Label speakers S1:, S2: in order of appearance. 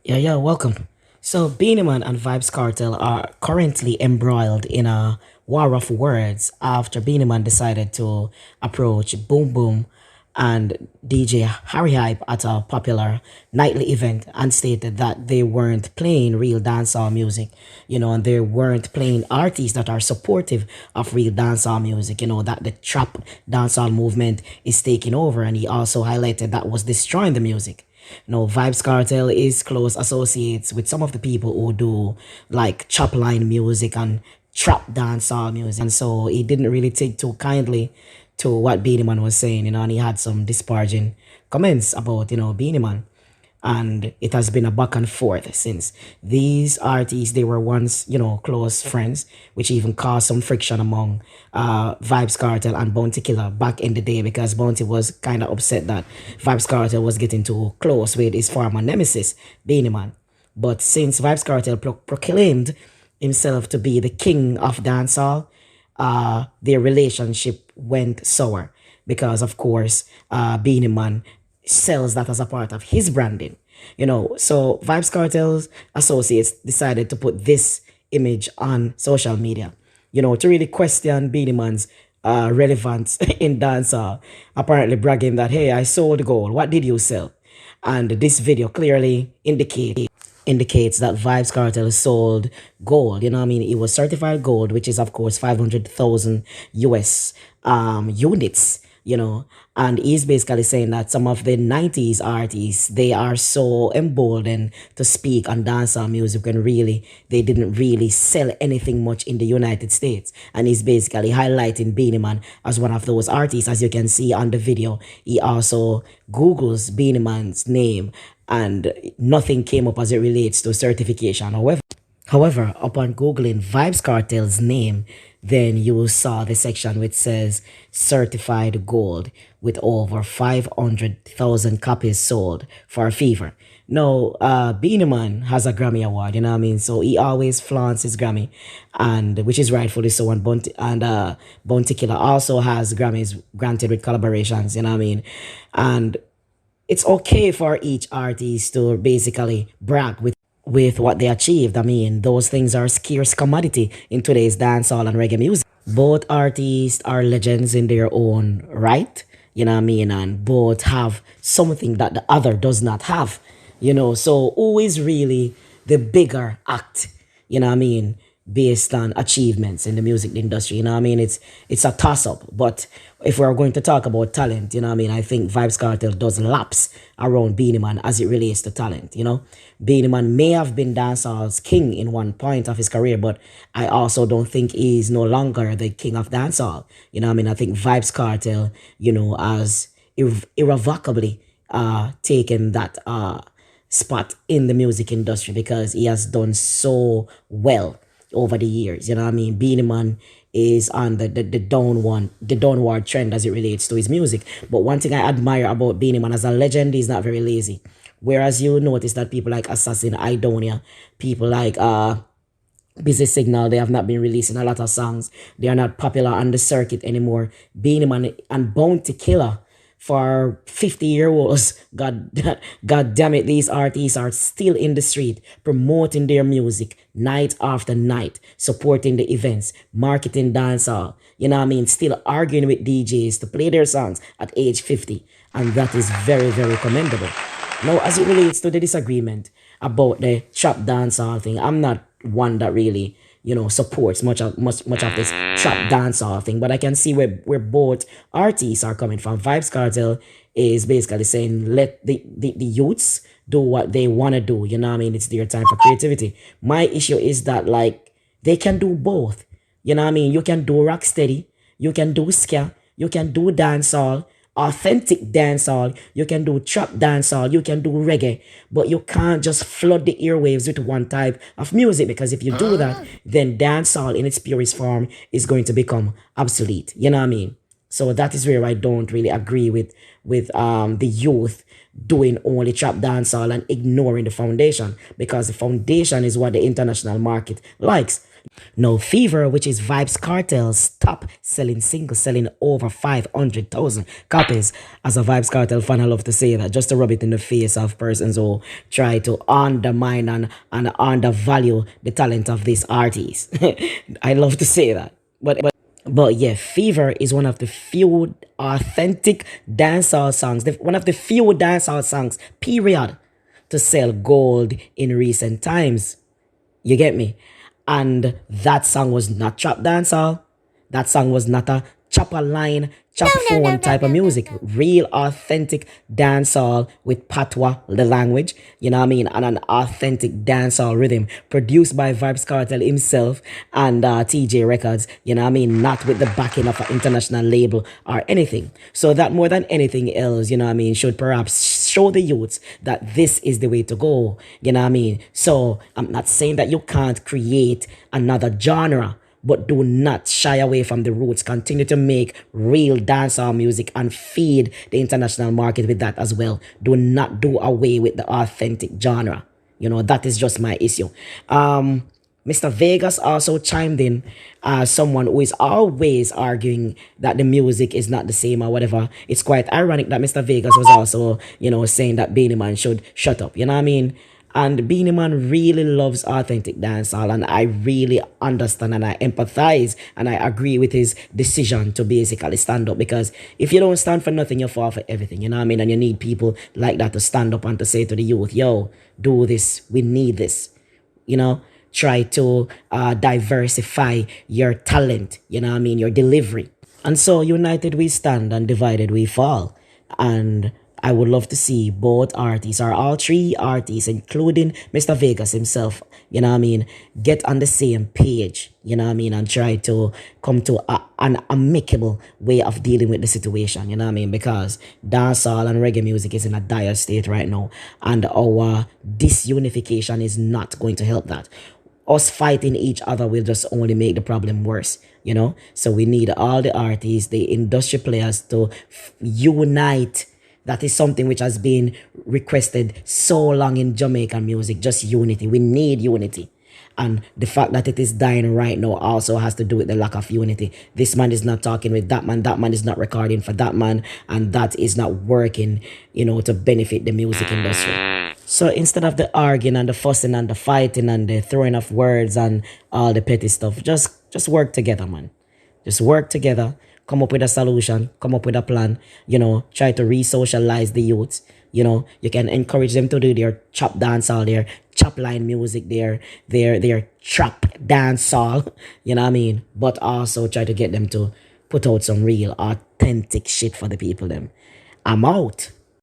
S1: Yeah, welcome. So, Beenie Man and Vybz Kartel are currently embroiled in a war of words after Beenie Man decided to approach Boom Boom and DJ Harry Hype at a popular nightly event and stated that they weren't playing real dancehall music, and they weren't playing artists that are supportive of real dancehall music, that the trap dancehall movement is taking over. And he also highlighted that was destroying the music. Vybz Kartel is close associates with some of the people who do like chop line music and trap dancehall music. And so he didn't really take too kindly to what Beenie Man was saying, and he had some disparaging comments about, Beenie Man. And it has been a back and forth since. These artists, they were once, close friends, which even caused some friction among Vybz Kartel and Bounty Killer back in the day, because Bounty was kind of upset that Vybz Kartel was getting too close with his former nemesis, Beenie Man. But since Vybz Kartel proclaimed himself to be the king of dancehall, their relationship went sour because, of course, Beenie Man sells that as a part of his branding. So Vybz Kartel's associates decided to put this image on social media, to really question Beenie Man's relevance in dancehall, apparently bragging that, hey, I sold gold. What did you sell? And this video clearly indicates that Vybz Kartel sold gold. It was certified gold, which is of course 500,000 US units. And he's basically saying that some of the 90s artists, they are so emboldened to speak on dancehall music when really they didn't really sell anything much in the United States. And he's basically highlighting Beenie Man as one of those artists. As you can see on the video, he also Googles Beenie Man's name and nothing came up as it relates to certification. However, upon Googling Vybz Kartel's name, then you saw the section which says certified gold with over 500,000 copies sold for Fever. Now, Beenie Man has a Grammy Award, so he always flaunts his Grammy, and which is rightfully so. And Bounty Killer also has Grammys granted with collaborations, and it's okay for each artist to basically brag with what they achieved. Those things are scarce commodity in today's dancehall and reggae music. Both artists are legends in their own right, and both have something that the other does not have, so who is really the bigger act, based on achievements in the music industry. It's a toss-up. But if we're going to talk about talent, I think Vybz Kartel does laps around Beenie Man as it relates to talent. Beenie Man may have been dancehall's king in one point of his career, but I also don't think he's no longer the king of dancehall. I think Vybz Kartel, has irrevocably taken that spot in the music industry because he has done so well over the years. Beenie Man is on the downward trend as it relates to his music. But one thing I admire about Beenie Man as a legend, he's not very lazy. Whereas you notice that people like Assassin, Idonia, people like Busy Signal, they have not been releasing a lot of songs. They are not popular on the circuit anymore. Beenie Man and Bounty Killer, for 50-year-olds, God damn it, these artists are still in the street promoting their music night after night, supporting the events, marketing dancehall, still arguing with DJs to play their songs at age 50. And that is very, very commendable. Now, as it relates to the disagreement about the trap dancehall thing, I'm not one that really, supports much of this trap dancehall thing. But I can see where both artists are coming from. Vybz Kartel is basically saying, let the youths do what they want to do. It's their time for creativity. My issue is that, like, they can do both. You can do rock steady, you can do ska, you can do dancehall, authentic dancehall, you can do trap dancehall, you can do reggae, but you can't just flood the airwaves with one type of music, because if you do that, then dancehall in its purest form is going to become obsolete. So that is where I don't really agree with the youth doing only trap dancehall and ignoring the foundation, because the foundation is what the international market likes. No Fever, which is Vybz Kartel's top selling single, selling over 500,000 copies. As a Vybz Kartel fan, I love to say that just to rub it in the face of persons who try to undermine and undervalue the talent of this artist. I love to say that. But yeah, Fever is one of the few authentic dancehall songs, one of the few dancehall songs, period, to sell gold in recent times. You get me? And that song was not trap dancehall. That song was not a chopper line, chop phone type of music. Real authentic dancehall with patois, the language, you know what I mean? And an authentic dancehall rhythm produced by Vybz Kartel himself and TJ Records, you know what I mean? Not with the backing of an international label or anything. So that more than anything else, you know what I mean, should perhaps show the youths that this is the way to go, you know what I mean? So I'm not saying that you can't create another genre, but do not shy away from the roots. Continue to make real dancehall music and feed the international market with that as well. Do not do away with the authentic genre. You know, that is just my issue. Mr. Vegas also chimed in as someone who is always arguing that the music is not the same or whatever. It's quite ironic that Mr. Vegas was also, you know, saying that Beenie Man should shut up. You know what I mean? And Beenie Man really loves authentic dancehall, and I really understand and I empathize and I agree with his decision to basically stand up, because if you don't stand for nothing, you fall for everything, you know what I mean? And you need people like that to stand up and to say to the youth, yo, do this, we need this, you know? Try to diversify your talent, you know what I mean, your delivery. And so united we stand and divided we fall. And I would love to see both artists, or all three artists, including Mr. Vegas himself, you know what I mean, get on the same page, you know what I mean, and try to come to an amicable way of dealing with the situation, you know what I mean, because dancehall and reggae music is in a dire state right now, and our disunification is not going to help that. Us fighting each other will just only make the problem worse, you know? So we need all the artists, the industry players to unite. That is something which has been requested so long in Jamaican music, just unity. We need unity. And the fact that it is dying right now also has to do with the lack of unity. This man is not talking with that man is not recording for that man, and that is not working, you know, to benefit the music industry. So instead of the arguing and the fussing and the fighting and the throwing of words and all the petty stuff, just work together, man. Just work together, come up with a solution, come up with a plan, you know, try to re-socialize the youths. You know, you can encourage them to do their chop dancehall, their chop line music, their trap dancehall, you know what I mean? But also try to get them to put out some real authentic shit for the people them. I'm out.